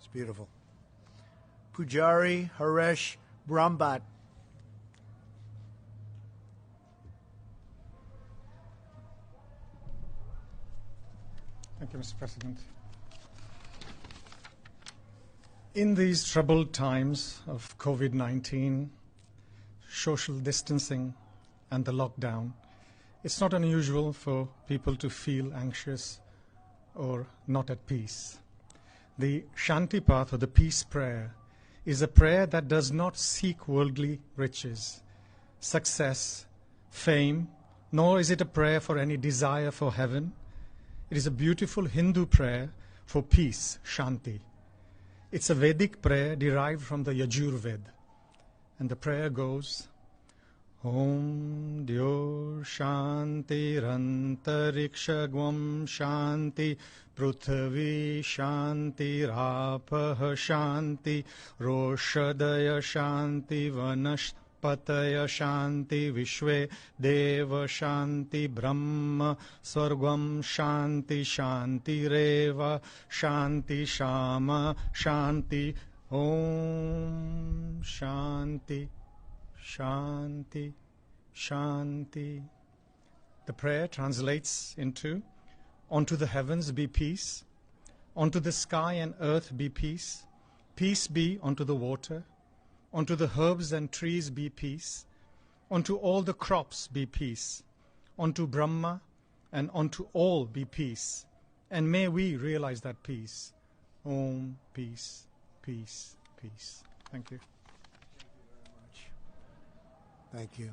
It's beautiful. Pujari Haresh Brahmbat. Thank you, Mr. President. In these troubled times of COVID-19, social distancing, and the lockdown, it's not unusual for people to feel anxious or not at peace. The Shanti Path, or the peace prayer, is a prayer that does not seek worldly riches, success, fame, nor is it a prayer for any desire for heaven. It is a beautiful Hindu prayer for peace, Shanti. It's a Vedic prayer derived from the Yajurved. And the prayer goes, Om Dyor Shanti Rantariksha Gwam Shanti Prithvi Shanti Rapah Shanti Roshadaya Shanti Vanashpataya Shanti Vishwe Deva Shanti Brahma Swargam Shanti Shanti Reva Shanti Shama Shanti Om Shanti Shanti, Shanti. The prayer translates into, unto the heavens be peace, unto the sky and earth be peace, peace be unto the water, unto the herbs and trees be peace, unto all the crops be peace, unto Brahma and unto all be peace. And may we realize that peace. Om, peace, peace, peace. Thank you. Thank you.